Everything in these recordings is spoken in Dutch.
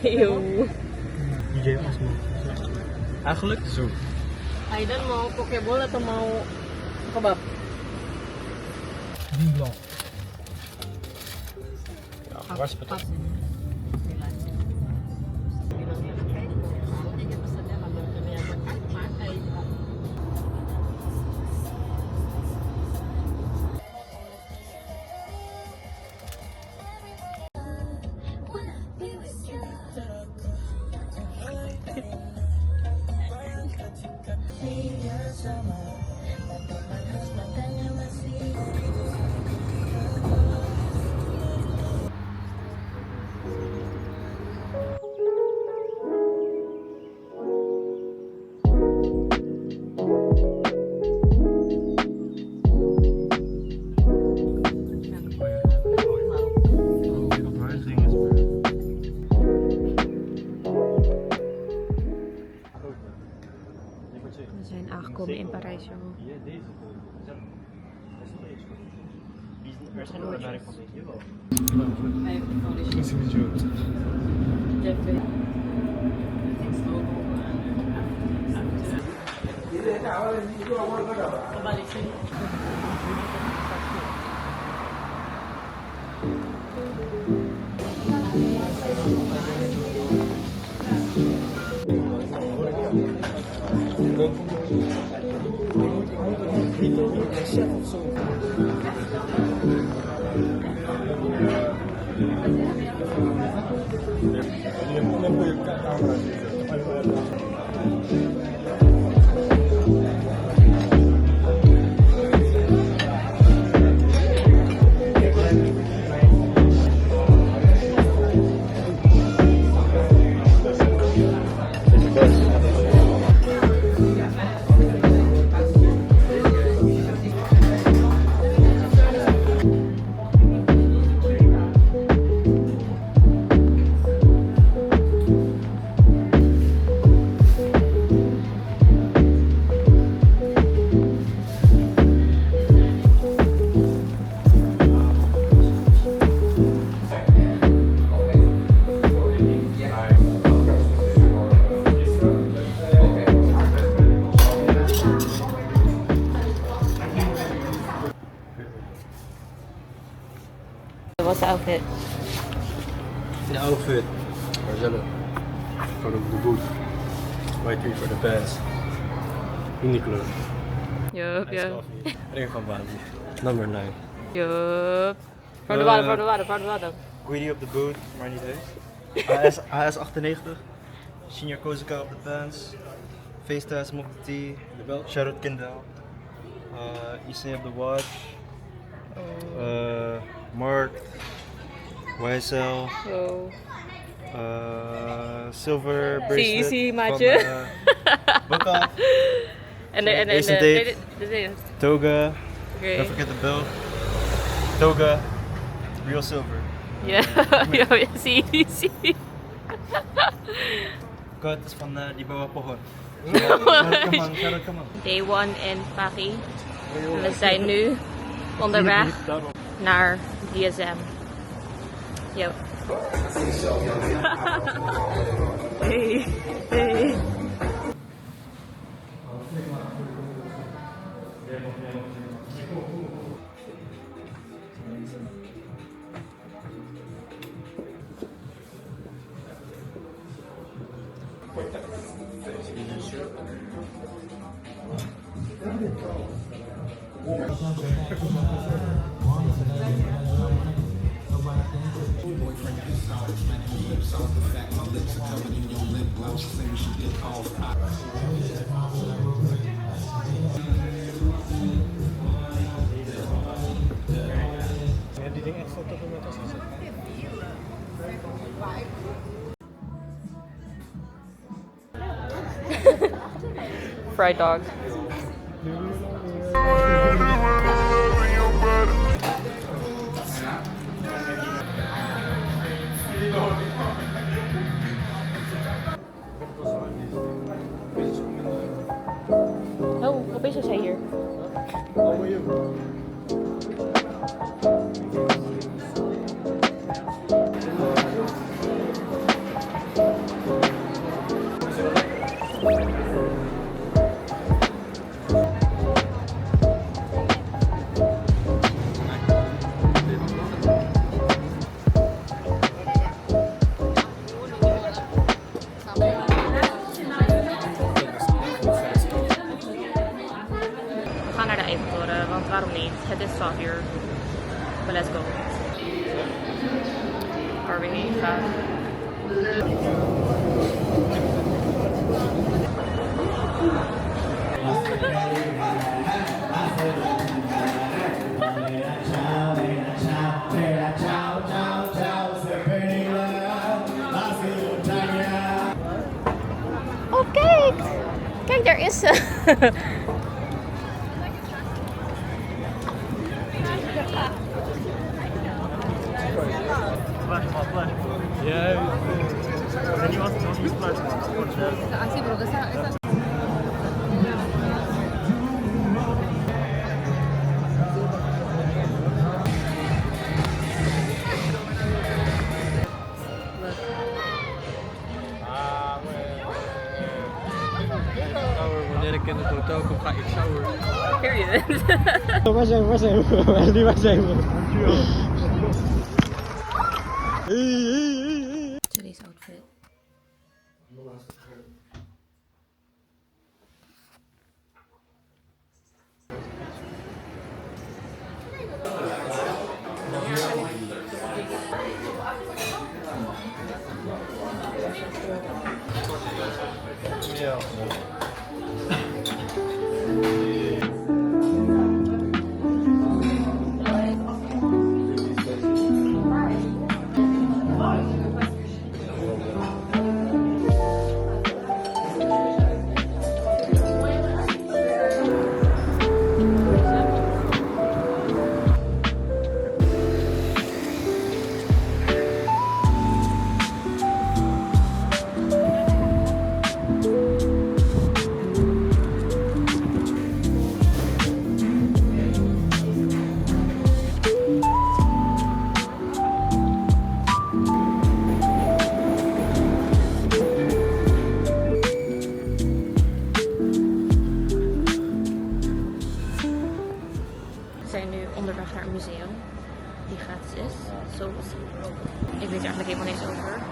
Eeuw. DJ osmo. Eigenlijk zo. Aidan mau pokeball atau mau kebab? Bilang. Ja, waar is het? We zijn aangekomen in Parijs, jongen. What's the outfit? The outfit. VLLO. For the boot. White tee for the pants. Uniqlo. Yup, Iced yup. coffee. Ring van Bali. Number 9. Yup. From the bottom, from the bottom, from the bottom. Guidi op de boot, maar niet heus. HS 98. Senior Kozaka op de pants. FaceTime op de tee. Sherrod Kindle. IC op de watch. Mark. YSL. Oh. Silver bracelet. Zie, maatje. Boka. En Ace and Date. de Toga. Oké. Don't forget the belt. Toga. Real silver. Ja, ja, zie. Cut is van die bouwen Pocha. Come on. Day 1 in Paris. We zijn nu onderweg naar DSM. Yo. Hey, hey. Ja, die ding echt tot op en met als Fried dog. Oh, opeens was hij hier. Eiffel Tower, want waarom niet? Het is 12 uur. Maar let's go. Waar we heen gaan. Oh, kijk! Kijk, daar is ze! Ja, die was niet splash, man. Así, pero que esa... Wanneer ik in het hotel kom, ga ik showeren. Period. Waar zijn we? Waar zijn we? Today's outfit. Ja. We zijn nu onderweg naar een museum die gratis is. Zo was het. Ik weet er eigenlijk helemaal niks over.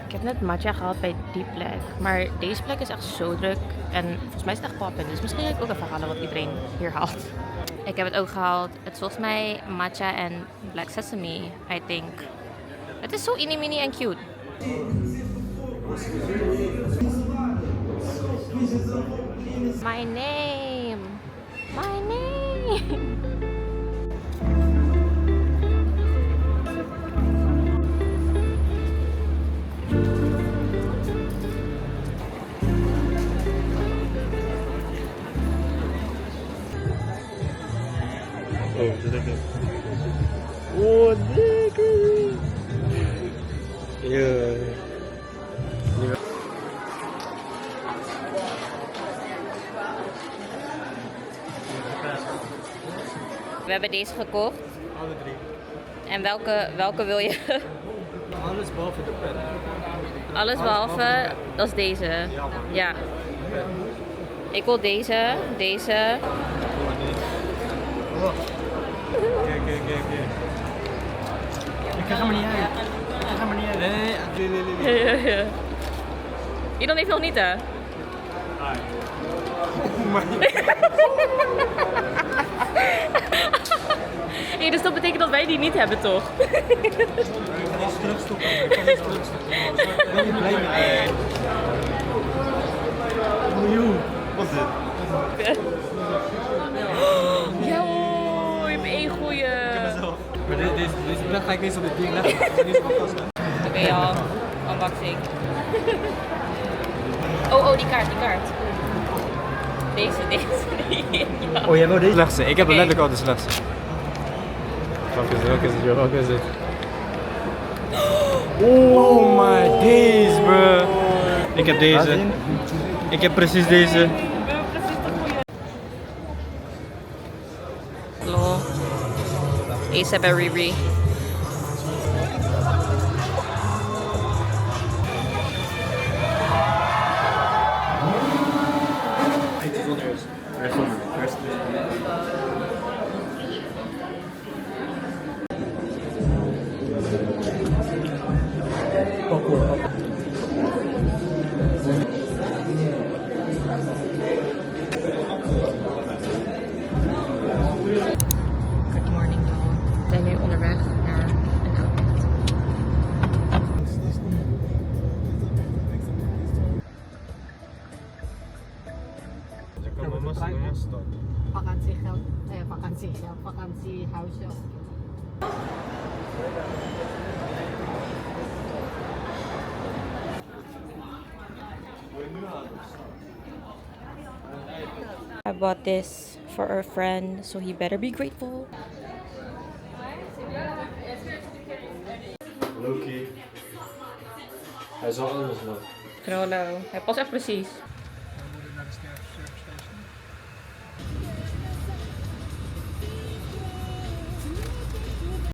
Ik heb net matcha gehad bij die plek, maar deze plek is echt zo druk en volgens mij is het echt poppin', dus misschien ga ik ook even halen wat iedereen hier haalt. Ik heb het ook gehaald. Het is volgens mij matcha en black sesame, I think. Het is zo mini en cute. My name! My name! Oh, is het lekker? Oh, lekker! Ja. We hebben deze gekocht. Alle drie. En welke wil je? Alles behalve de pen. Alles behalve, dat is deze. Ja, man. Ja. Ik wil deze. Oh. Kijk. Ik krijg hem er niet uit. Nee. Ja. Iedereen heeft nog niet, hè? Hey, dus dat betekent dat wij die niet hebben, toch? Ik ga deze terugstoppen. Ik ga deze terugstoppen. Ik ben niet blij mee. Wat is dit? Ja, je hebt één goeie. Maar deze plek ga ik niet op dit ding leggen. Oké, ja. Unboxing. Oh, die kaart. Deze. Ja. Oh, jij wil deze? Slechtste. Ik heb letterlijk al de slechtste. Welke is het, joh? Welke is het? Oh my days, bro. Ik heb deze. Ik heb precies deze. Lol. ASAP en Riri. Good morning, y'all. We zijn nu onderweg naar een outlet. vakantiehuisje. I bought this for our friend, so he better be grateful. Loki. Hij zal alles nog. Hirono, hij past echt precies.